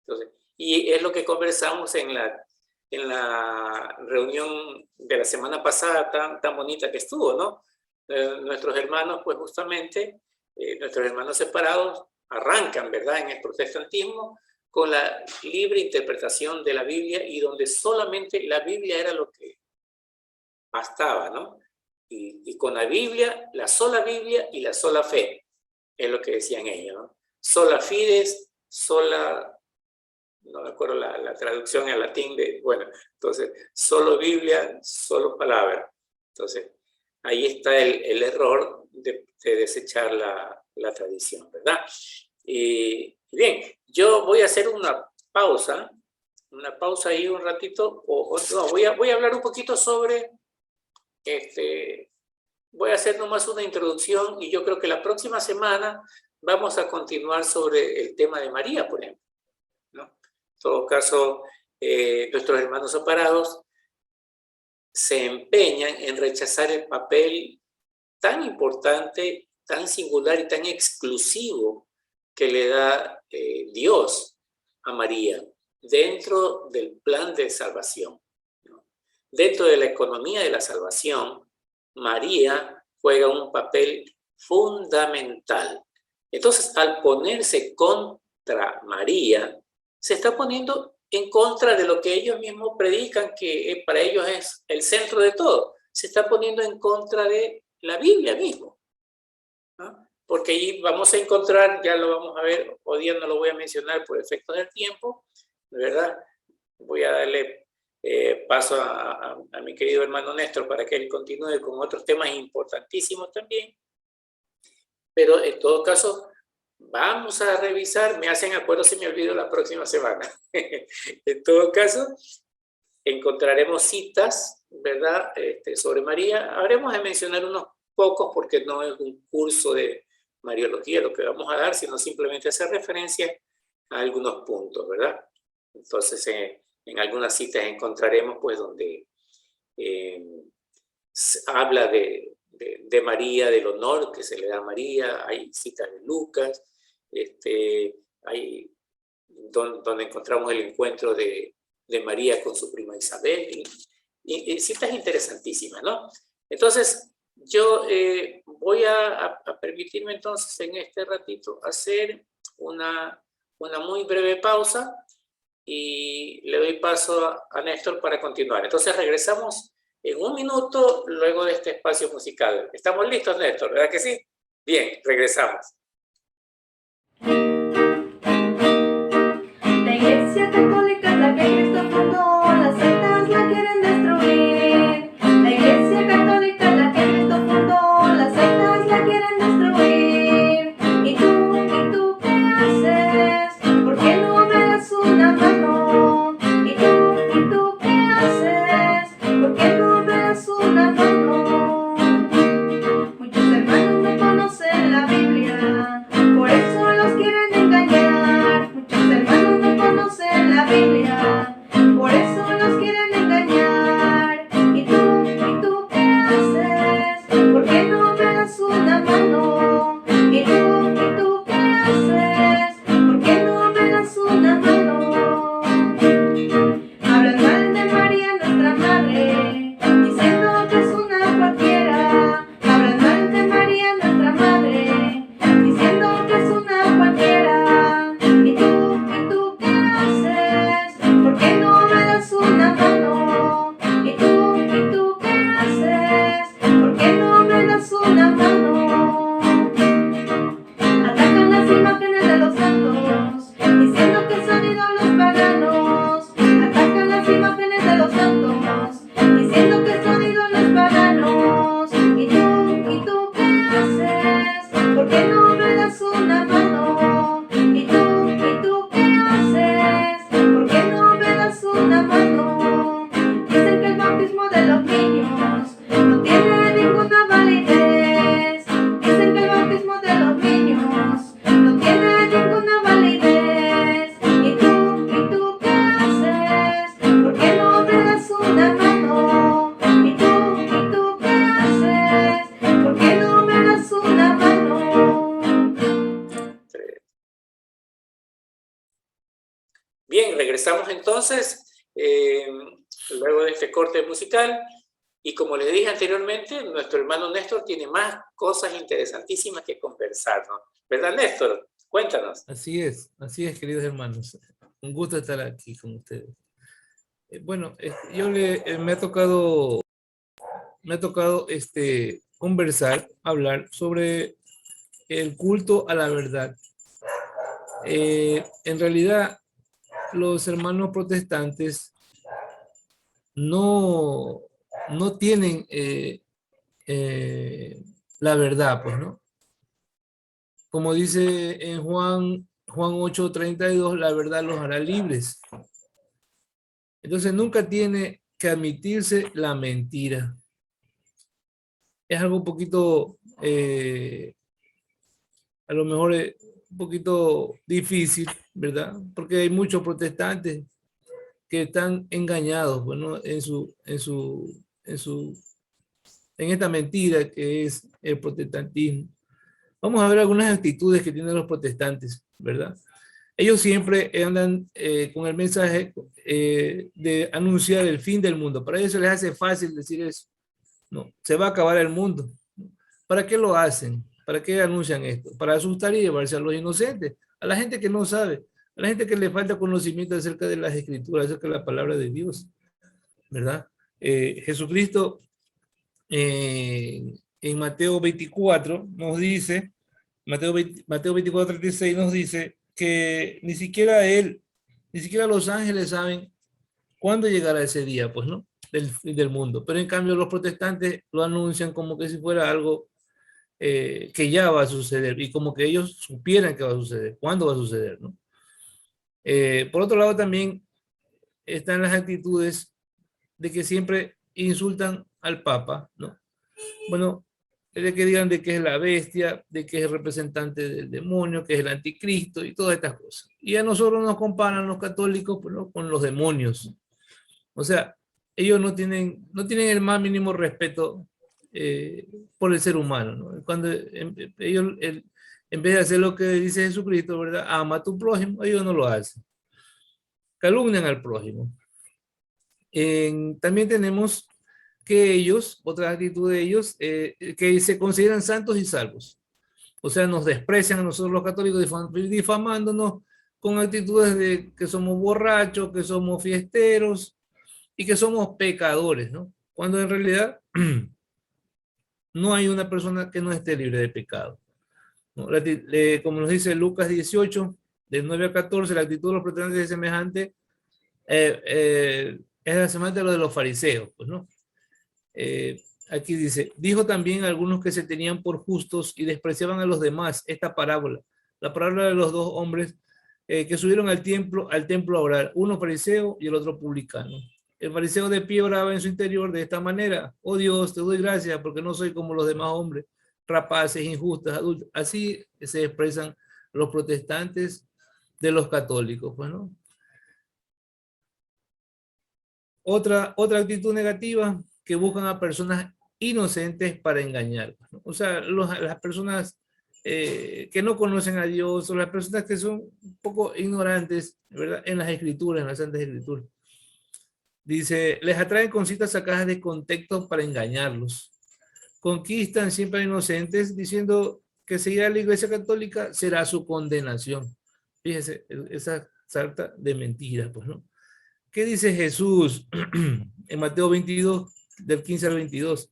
Entonces, y es lo que conversamos en la reunión de la semana pasada tan bonita que estuvo, ¿no? Nuestros hermanos, pues justamente, nuestros hermanos separados arrancan, ¿verdad?, en el protestantismo con la libre interpretación de la Biblia y donde solamente la Biblia era lo que bastaba, ¿no? Y con la Biblia, la sola Biblia y la sola fe, es lo que decían ellos, ¿no? Sola fides, sola, no me acuerdo la traducción en latín entonces, solo Biblia, solo palabra. Entonces, ahí está el error de desechar la tradición, ¿verdad? Y bien, yo voy a hacer una pausa ahí un ratito, voy a hablar un poquito sobre, voy a hacer nomás una introducción y yo creo que la próxima semana vamos a continuar sobre el tema de María, por ejemplo, ¿no? En todo caso, nuestros hermanos separados se empeñan en rechazar el papel tan importante, tan singular y tan exclusivo que le da Dios a María dentro del plan de salvación, ¿no? Dentro de la economía de la salvación, María juega un papel fundamental. Entonces, al ponerse contra María, se está poniendo en contra de lo que ellos mismos predican, que para ellos es el centro de todo. Se está poniendo en contra de la Biblia mismo, ¿no? Porque ahí vamos a encontrar, ya lo vamos a ver, hoy día no lo voy a mencionar por efectos del tiempo, ¿verdad? Voy a darle paso a mi querido hermano Néstor para que él continúe con otros temas importantísimos también. Pero en todo caso, vamos a revisar, me hacen acuerdo si me olvido la próxima semana. En todo caso, encontraremos citas, ¿verdad? Sobre María. Habremos de mencionar unos pocos porque no es un curso de Mariología lo que vamos a dar, sino simplemente hacer referencia a algunos puntos, ¿verdad? Entonces, en algunas citas encontraremos, pues, donde habla de María, del honor que se le da a María. Hay citas de Lucas, hay donde encontramos el encuentro de María con su prima Isabel, y citas interesantísimas, ¿no? Entonces, yo voy a permitirme entonces en este ratito hacer una muy breve pausa y le doy paso a Néstor para continuar. Entonces regresamos en un minuto luego de este espacio musical. ¿Estamos listos, Néstor? ¿Verdad que sí? Bien, regresamos. La Iglesia Católica es la que Cristo fundó, las sectas la quieren destruir. La Iglesia Católica es la que Cristo fundó, las sectas la quieren destruir. ¿Y tú qué haces? ¿Por qué no me das una mano? ¿Y tú qué haces? ¿Por qué no me das una mano? Muchos hermanos no conocen la Biblia, por eso los quieren engañar. Muchos hermanos no conocen la Biblia, por eso los quieren engañar. ¿Y tú qué haces? ¿Por qué no me das una mano? ¿Y tú qué haces? ¿Por qué no me das una mano? Hablan mal de María, nuestra madre, diciendo que es una cualquiera. Hablan mal de María, nuestra madre, diciendo que es una cualquiera. ¿Y tú qué haces? ¿Por qué no me das una mano? ¿Y tú qué haces? ¿Por qué no me das una mano? Atacan las imágenes de los santos, diciendo que son ídolos paganos. Atacan las imágenes de los santos, diciendo que son ídolos paganos. ¿Y tú qué haces? ¿Por qué no me das una mano? ¿Y tú qué haces? ¿Por qué no me das una mano? Dicen que el bautismo de los niños no tiene ninguna validez. Dicen que el bautismo de los niños no tiene ninguna validez. ¿Y tú qué haces? ¿Por qué no me das una mano? ¿Y tú qué haces? ¿Por qué no me das una mano? Bien, regresamos entonces, luego de este corte musical. Y como les dije anteriormente, nuestro hermano Néstor tiene más cosas interesantísimas que conversar, ¿no? ¿Verdad, Néstor? Cuéntanos. Así es, queridos hermanos. Un gusto estar aquí con ustedes. Bueno, me ha tocado conversar, hablar sobre el culto a la verdad. En realidad, los hermanos protestantes no tienen la verdad, pues, ¿no? Como dice en Juan 8:32, la verdad los hará libres. Entonces nunca tiene que admitirse la mentira. Es algo un poquito, a lo mejor un poquito difícil, ¿verdad? Porque hay muchos protestantes que están engañados, bueno, en esta mentira que es el protestantismo. Vamos a ver algunas actitudes que tienen los protestantes, ¿verdad? Ellos siempre andan con el mensaje de anunciar el fin del mundo. Para ellos se les hace fácil decir eso. No, se va a acabar el mundo. ¿Para qué lo hacen? ¿Para qué anuncian esto? Para asustar y llevarse a los inocentes, a la gente que no sabe, a la gente que le falta conocimiento acerca de las escrituras, acerca de la palabra de Dios, ¿verdad? Jesucristo en Mateo 24 nos dice, Mateo 24:36 nos dice que ni siquiera él, ni siquiera los ángeles saben cuándo llegará ese día, pues, ¿no? Del mundo. Pero en cambio los protestantes lo anuncian como que si fuera algo que ya va a suceder y como que ellos supieran que va a suceder, cuándo va a suceder, ¿no? Por otro lado también están las actitudes de que siempre insultan al Papa, ¿no? Bueno, de que digan de que es la bestia, de que es el representante del demonio, que es el anticristo y todas estas cosas. Y a nosotros nos comparan los católicos, pues, ¿no?, con los demonios. O sea, ellos no tienen el más mínimo respeto por el ser humano, ¿no? Cuando ellos, en vez de hacer lo que dice Jesucristo, ¿verdad? Ama a tu prójimo, ellos no lo hacen. Calumnian al prójimo. También tenemos que ellos, otra actitud de ellos, que se consideran santos y salvos. O sea, nos desprecian a nosotros los católicos difamándonos con actitudes de que somos borrachos, que somos fiesteros y que somos pecadores, ¿no? Cuando en realidad no hay una persona que no esté libre de pecado, ¿no? Como nos dice Lucas 18, del 9 al 14, la actitud de los protestantes es semejante, es la semejante a lo de los fariseos, pues, ¿no? Aquí dice, dijo también a algunos que se tenían por justos y despreciaban a los demás esta parábola, la parábola de los dos hombres que subieron al templo a orar, uno fariseo y el otro publicano. El fariseo de pie oraba en su interior de esta manera: oh Dios, te doy gracias porque no soy como los demás hombres, rapaces, injustos, adultos. Así se expresan los protestantes de los católicos, pues, ¿no? Otra actitud negativa, que buscan a personas inocentes para engañar, ¿no? O sea, las personas que no conocen a Dios, o las personas que son un poco ignorantes, ¿verdad?, en las escrituras, en las santas escrituras. Dice, les atraen con citas sacadas de contexto para engañarlos. Conquistan siempre a inocentes diciendo que seguir a la Iglesia Católica será su condenación. Fíjese, esa sarta de mentiras, pues, ¿no? ¿Qué dice Jesús en Mateo 22, del 15 al 22?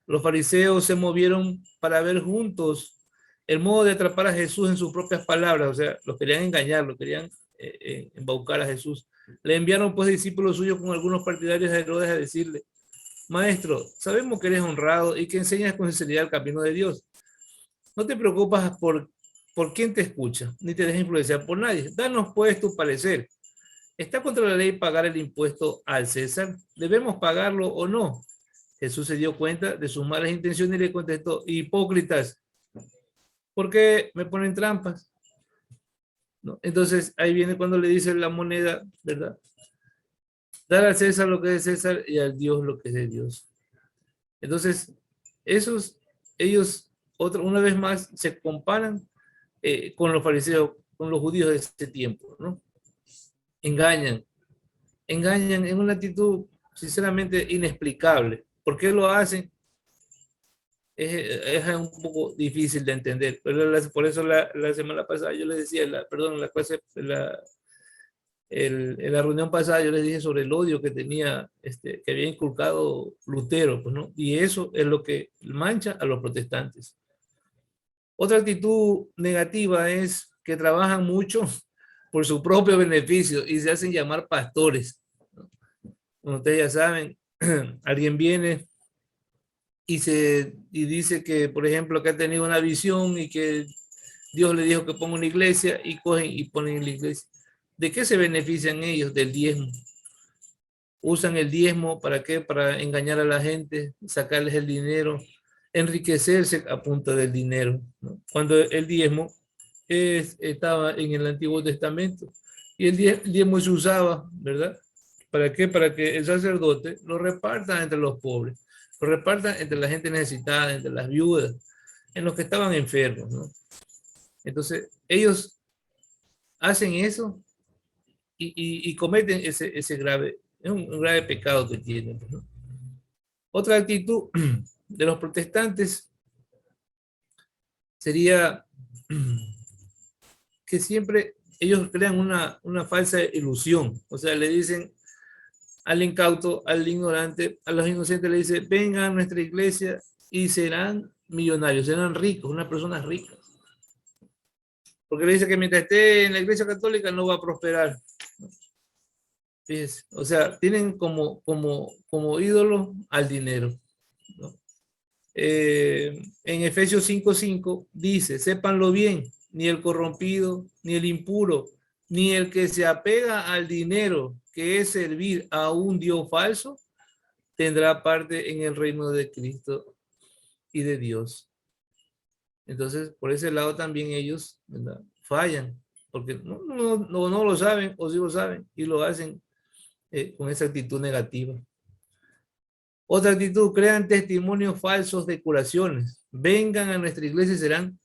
Los fariseos se movieron para ver juntos el modo de atrapar a Jesús en sus propias palabras. O sea, los querían engañar, lo querían embaucar a Jesús. Le enviaron pues discípulos suyos con algunos partidarios de Herodes a decirle: Maestro, sabemos que eres honrado y que enseñas con sinceridad el camino de Dios. No te preocupas por quién te escucha, ni te dejes influenciar por nadie. Danos pues tu parecer. ¿Está contra la ley pagar el impuesto al César? ¿Debemos pagarlo o no? Jesús se dio cuenta de sus malas intenciones y le contestó: hipócritas, ¿por qué me ponen trampas? ¿No? Entonces ahí viene cuando le dice la moneda, ¿verdad? Dar al César lo que es de César y al Dios lo que es de Dios. Entonces, ellos una vez más se comparan con los fariseos, con los judíos de ese tiempo, ¿no? Engañan en una actitud sinceramente inexplicable. ¿Por qué lo hacen? Es un poco difícil de entender. Pero por eso la semana pasada yo les decía, en la clase, en la reunión pasada yo les dije sobre el odio que tenía, que había inculcado Lutero, pues, ¿no? Y eso es lo que mancha a los protestantes. Otra actitud negativa es que trabajan mucho por su propio beneficio y se hacen llamar pastores, ¿no? Como ustedes ya saben, alguien viene y dice que, por ejemplo, que ha tenido una visión y que Dios le dijo que ponga una iglesia, y cogen y ponen la iglesia. ¿De qué se benefician ellos? Del diezmo. Usan el diezmo, ¿para qué? Para engañar a la gente, sacarles el dinero, enriquecerse a punta del dinero, ¿no? Cuando el diezmo estaba en el Antiguo Testamento y el diezmo se usaba, ¿verdad? ¿Para qué? Para que el sacerdote lo reparta entre los pobres, lo reparta entre la gente necesitada, entre las viudas. en los que estaban enfermos, ¿no? Entonces, ellos hacen eso y cometen ese grave, es un grave pecado que tienen, ¿no? Otra actitud de los protestantes sería que siempre ellos crean una falsa ilusión. O sea, le dicen al incauto, al ignorante, a los inocentes, le dicen, vengan a nuestra iglesia y serán millonarios, serán ricos, unas personas ricas. Porque le dice que mientras esté en la iglesia católica no va a prosperar. Fíjense, o sea, tienen como ídolo al dinero, ¿no? En Efesios 5:5 dice, sépanlo bien, ni el corrompido, ni el impuro, ni el que se apega al dinero, que es servir a un Dios falso, tendrá parte en el reino de Cristo y de Dios. Entonces, por ese lado también ellos, ¿verdad?, fallan, porque no lo saben o sí lo saben y lo hacen con esa actitud negativa. Otra actitud, crean testimonios falsos de curaciones. Vengan a nuestra iglesia y serán,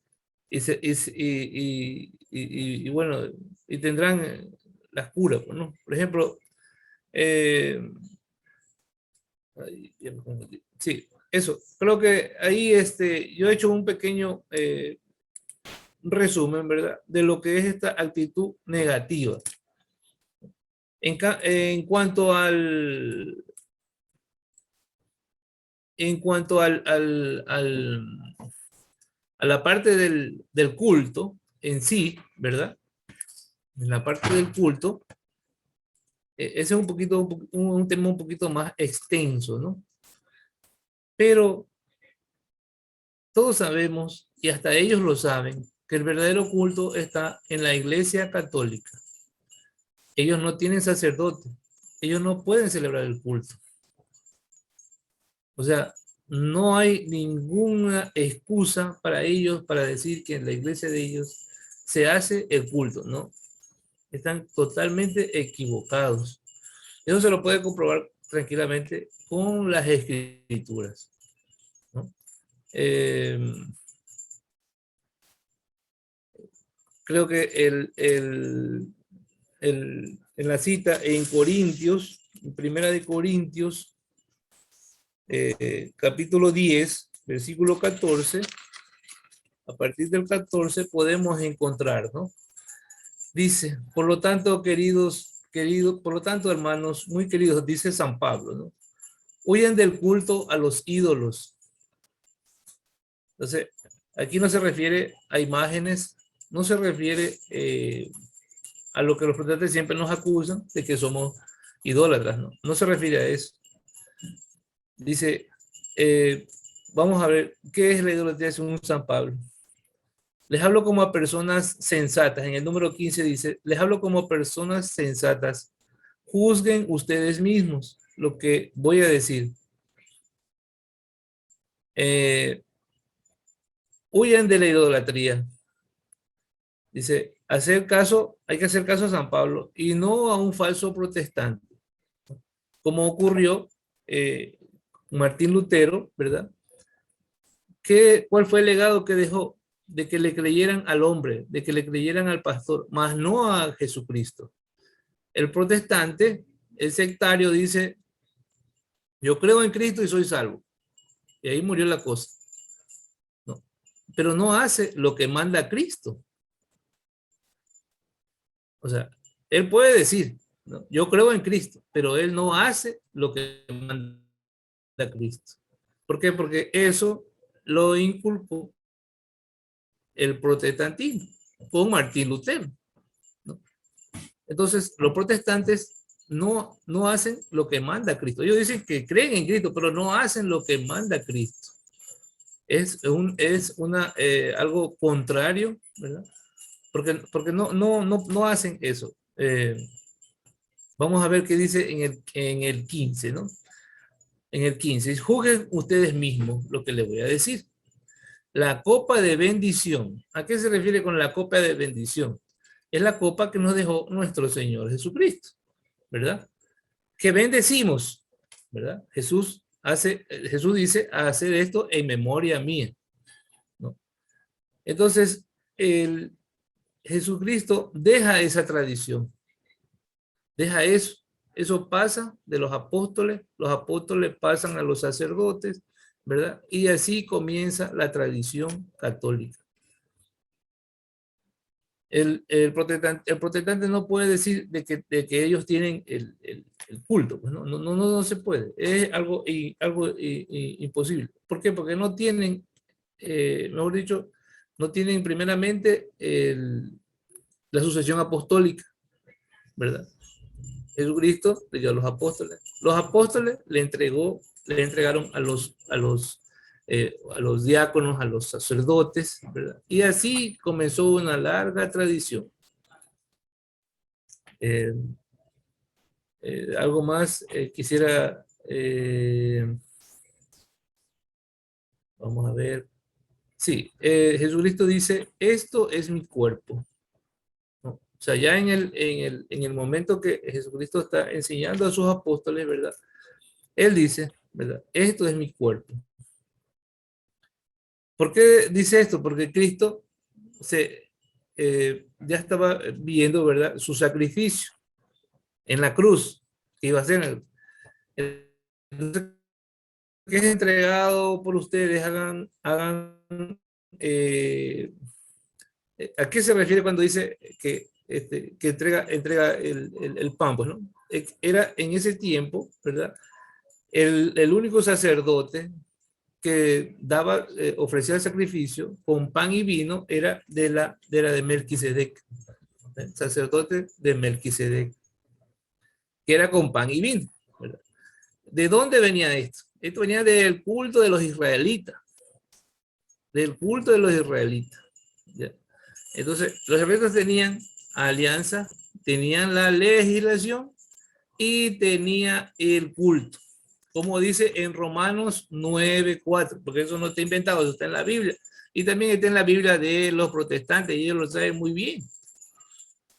y bueno, y tendrán las curas, ¿no? Por ejemplo, sí, eso. Creo que ahí yo he hecho un pequeño resumen, ¿verdad?, de lo que es esta actitud negativa. En cuanto a la parte del culto en sí, ¿verdad? En la parte del culto, ese es un tema un poquito más extenso, ¿no? Pero todos sabemos, y hasta ellos lo saben, que el verdadero culto está en la Iglesia Católica. Ellos no tienen sacerdote, ellos no pueden celebrar el culto. O sea, no hay ninguna excusa para ellos para decir que en la iglesia de ellos se hace el culto, ¿no? Están totalmente equivocados. Eso se lo puede comprobar tranquilamente con las escrituras, ¿no? Creo que en la cita en Corintios, en Primera de Corintios, capítulo 10, versículo 14, a partir del 14 podemos encontrar, ¿no? Dice, por lo tanto, por lo tanto, hermanos, muy queridos, dice San Pablo, ¿no?, huyan del culto a los ídolos. Entonces, aquí no se refiere a imágenes, no se refiere a lo que los protestantes siempre nos acusan de que somos idólatras, ¿no? No se refiere a eso. Dice, vamos a ver, ¿qué es la idolatría según San Pablo? Les hablo como a personas sensatas. En el número 15 dice, les hablo como a personas sensatas. Juzguen ustedes mismos lo que voy a decir. Huyan de la idolatría. Dice, hay que hacer caso a San Pablo y no a un falso protestante, como ocurrió Martín Lutero, ¿verdad? ¿Cuál fue el legado que dejó? De que le creyeran al hombre, de que le creyeran al pastor, más no a Jesucristo. El protestante, el sectario, dice, yo creo en Cristo y soy salvo. Y ahí murió la cosa, ¿no? Pero no hace lo que manda Cristo. O sea, él puede decir, ¿no?, yo creo en Cristo, pero él no hace lo que manda Cristo. ¿Por qué? Porque eso lo inculpó el protestantismo con Martín Lutero, ¿no? Entonces, los protestantes no hacen lo que manda Cristo. Ellos dicen que creen en Cristo, pero no hacen lo que manda Cristo. Es algo contrario, ¿verdad? Porque no hacen eso. Vamos a ver qué dice en el 15, ¿no? En el 15, juzguen ustedes mismos lo que les voy a decir. La copa de bendición. ¿A qué se refiere con la copa de bendición? Es la copa que nos dejó nuestro Señor Jesucristo, ¿verdad? Que bendecimos, ¿verdad? Jesús dice, hacer esto en memoria mía, ¿no? Entonces, Jesucristo deja esa tradición, deja eso. Eso pasa de los apóstoles pasan a los sacerdotes, ¿verdad? Y así comienza la tradición católica. El protestante no puede decir de que ellos tienen el culto, pues no se puede. Es algo imposible. ¿Por qué? Porque no tienen, mejor dicho, no tienen primeramente la sucesión apostólica, ¿verdad? Jesucristo le dio a los apóstoles. Los apóstoles le entregaron a los diáconos, a los sacerdotes, ¿verdad? Y así comenzó una larga tradición. Algo más quisiera, vamos a ver. Sí, Jesucristo dice, esto es mi cuerpo. ¿No? O sea, ya en el momento que Jesucristo está enseñando a sus apóstoles, ¿verdad? Él dice, ¿verdad? Esto es mi cuerpo. ¿Por qué dice esto? Porque Cristo ya estaba viendo, ¿verdad? Su sacrificio en la cruz, que iba a ser. Entonces, que es entregado por ustedes, ¿a qué se refiere cuando dice que entrega el pan? Pues, ¿no? Era en ese tiempo, ¿verdad? El único sacerdote que ofrecía el sacrificio con pan y vino era de Melquisedec, el sacerdote de Melquisedec, que era con pan y vino, ¿verdad? ¿De dónde venía esto? Esto venía del culto de los israelitas, del culto de los israelitas, ¿ya? Entonces, los israelitas tenían alianza, tenían la legislación y tenía el culto. Como dice en Romanos 9:4, porque eso no está inventado, eso está en la Biblia. Y también está en la Biblia de los protestantes, y ellos lo saben muy bien.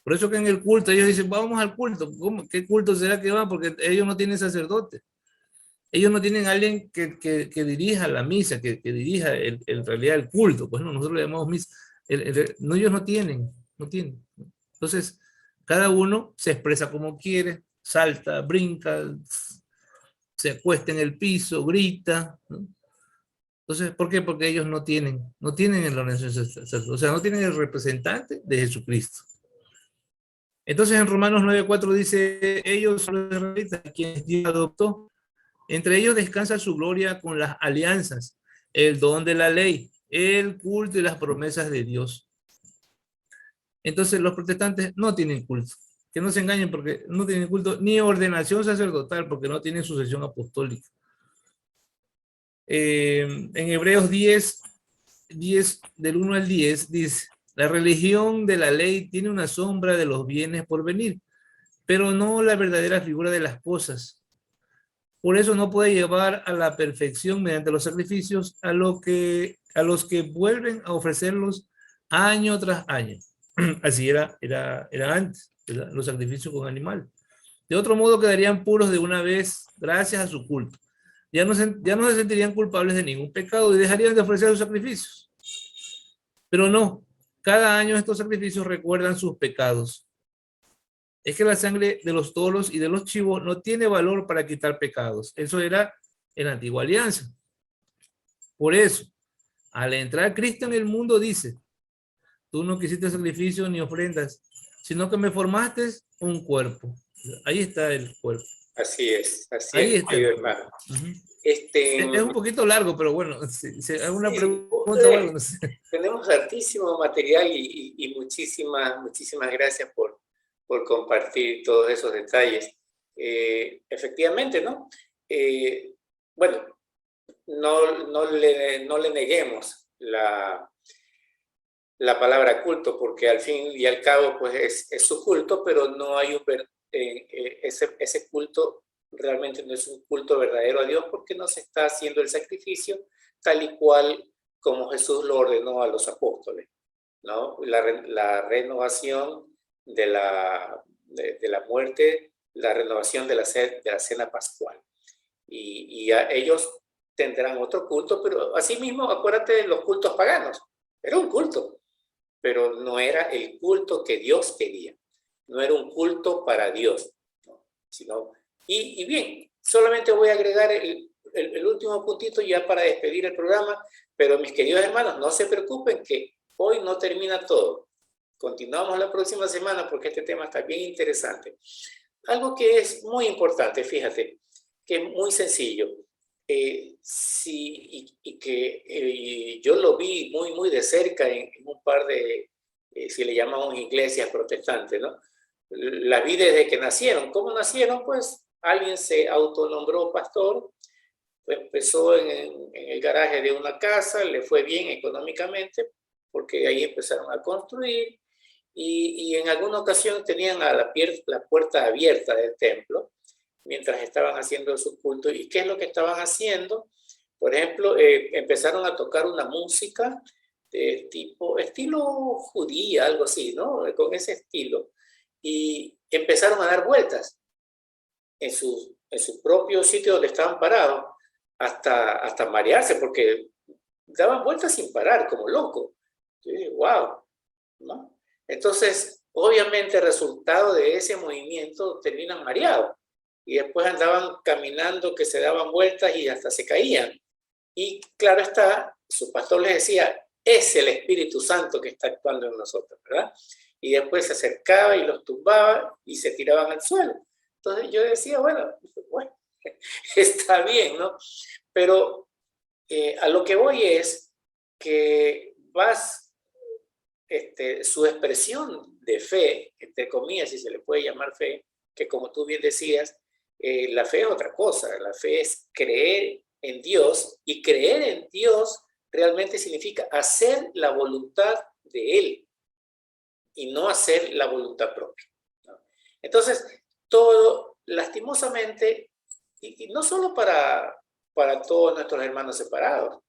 Por eso que en el culto, ellos dicen, vamos al culto. ¿Cómo? ¿Qué culto será que van? Porque ellos no tienen sacerdote. Ellos no tienen alguien que dirija la misa, que dirija en realidad el culto. Pues no, nosotros le llamamos misa. No, ellos no tienen. Entonces, cada uno se expresa como quiere, salta, brinca, se acuesta en el piso, grita, ¿no? Entonces, ¿por qué? Porque ellos no tienen el organización sacerdotal, o sea, no tienen el representante de Jesucristo. Entonces, en Romanos 9:4 dice, ellos son los israelitas, quienes Dios adoptó. Entre ellos descansa su gloria con las alianzas, el don de la ley, el culto y las promesas de Dios. Entonces, los protestantes no tienen culto. Que no se engañen, porque no tienen culto ni ordenación sacerdotal, porque no tienen sucesión apostólica. En Hebreos 10, del 1 al 10, dice, la religión de la ley tiene una sombra de los bienes por venir, pero no la verdadera figura de las cosas. Por eso no puede llevar a la perfección mediante los sacrificios a los que vuelven a ofrecerlos año tras año. Así era antes, ¿verdad? Los sacrificios con animal. De otro modo quedarían puros de una vez gracias a su culto. Ya no se sentirían culpables de ningún pecado y dejarían de ofrecer sus sacrificios. Pero no, cada año estos sacrificios recuerdan sus pecados. Es que la sangre de los toros y de los chivos no tiene valor para quitar pecados. Eso era en la antigua alianza. Por eso, al entrar Cristo en el mundo, dice, tú no quisiste sacrificios ni ofrendas, sino que me formaste un cuerpo. Ahí está el cuerpo. Así es, Ahí está, hermano. Es un poquito largo, pero bueno, si hay una pregunta o algo, no sé. Tenemos hartísimo material y muchísimas gracias por compartir todos esos detalles. Efectivamente, ¿no? Bueno, no le neguemos la palabra culto, porque al fin y al cabo pues es su culto, pero no hay ese culto realmente no es un culto verdadero a Dios, porque no se está haciendo el sacrificio tal y cual como Jesús lo ordenó a los apóstoles, ¿no? La renovación de la muerte, la renovación de la cena pascual. Y ellos tendrán otro culto, pero asimismo, acuérdate de los cultos paganos. Era un culto, pero no era el culto que Dios quería. No era un culto para Dios, ¿no? Y bien, solamente voy a agregar el último puntito ya para despedir el programa, pero mis queridos hermanos, no se preocupen que hoy no termina todo. Continuamos la próxima semana porque este tema está bien interesante. Algo que es muy importante, fíjate, que es muy sencillo. Yo lo vi muy de cerca en un par de, si le llamamos iglesias protestantes, ¿no? La vi desde que nacieron. ¿Cómo nacieron? Pues alguien se autonombró pastor, pues empezó en el garaje de una casa, le fue bien económicamente, porque ahí empezaron a construir, y en alguna ocasión tenían la puerta abierta del templo, mientras estaban haciendo su culto. ¿Y qué es lo que estaban haciendo? Por ejemplo, empezaron a tocar una música de estilo judía, algo así, ¿no? Con ese estilo. Y empezaron a dar vueltas en su propio sitio donde estaban parados, hasta marearse, porque daban vueltas sin parar, como locos. Yo dije, wow, ¿no? Entonces, obviamente, el resultado de ese movimiento terminan mareados. Y después andaban caminando, que se daban vueltas y hasta se caían. Y claro está, su pastor les decía, es el Espíritu Santo que está actuando en nosotros, ¿verdad? Y después se acercaba y los tumbaba y se tiraban al suelo. Entonces yo decía, bueno, está bien, ¿no? Pero a lo que voy es que su expresión de fe, entre comillas, si se le puede llamar fe, que como tú bien decías, la fe es otra cosa. La fe es creer en Dios, y creer en Dios realmente significa hacer la voluntad de Él y no hacer la voluntad propia, ¿no? Entonces, todo, lastimosamente, y no solo para todos nuestros hermanos separados,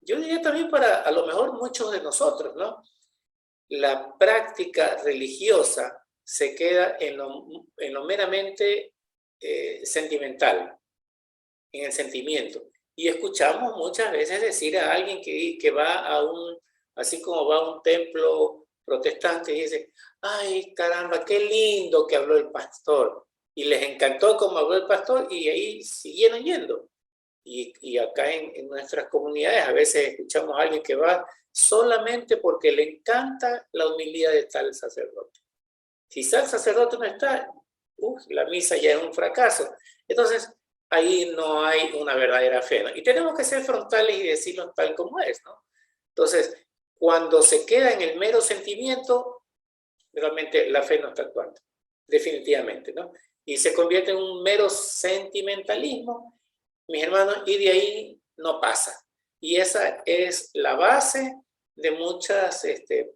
yo diría también para a lo mejor muchos de nosotros, ¿no? La práctica religiosa se queda en lo meramente sentimental, en el sentimiento. Y escuchamos muchas veces decir a alguien que va así como va a un templo protestante y dice, ay, caramba, qué lindo que habló el pastor. Y les encantó cómo habló el pastor y ahí siguieron yendo. Y acá en nuestras comunidades a veces escuchamos a alguien que va solamente porque le encanta la humildad de tal sacerdote. Si tal sacerdote no está, la misa ya es un fracaso. Entonces, ahí no hay una verdadera fe, ¿no? Y tenemos que ser frontales y decirlo tal como es, ¿no? Entonces, cuando se queda en el mero sentimiento, realmente la fe no está actuando, definitivamente, ¿no? Y se convierte en un mero sentimentalismo, mis hermanos, y de ahí no pasa. Y esa es la base de muchas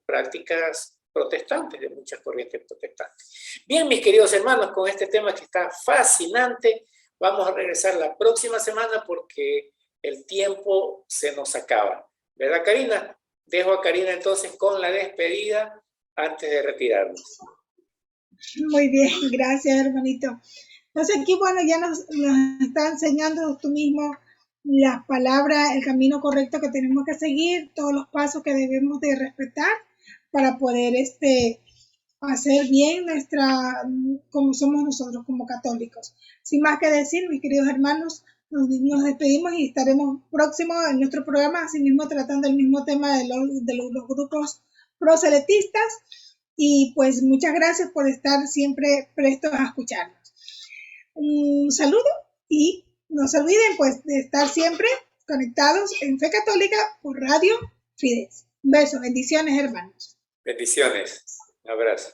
prácticas protestantes, de muchas corrientes protestantes. Bien, mis queridos hermanos, con este tema que está fascinante, vamos a regresar la próxima semana porque el tiempo se nos acaba. ¿Verdad, Karina? Dejo a Karina entonces con la despedida antes de retirarnos. Muy bien, gracias, hermanito. Entonces aquí, bueno, ya nos está enseñando tú mismo las palabras, el camino correcto que tenemos que seguir, todos los pasos que debemos de respetar para poder hacer bien como somos nosotros como católicos. Sin más que decir, mis queridos hermanos, nos despedimos y estaremos próximos en nuestro programa, así mismo tratando el mismo tema de los grupos proselitistas. Y pues muchas gracias por estar siempre prestos a escucharnos. Un saludo y no se olviden pues de estar siempre conectados en Fe Católica por Radio Fides. Un beso, bendiciones, hermanos. Bendiciones, un abrazo.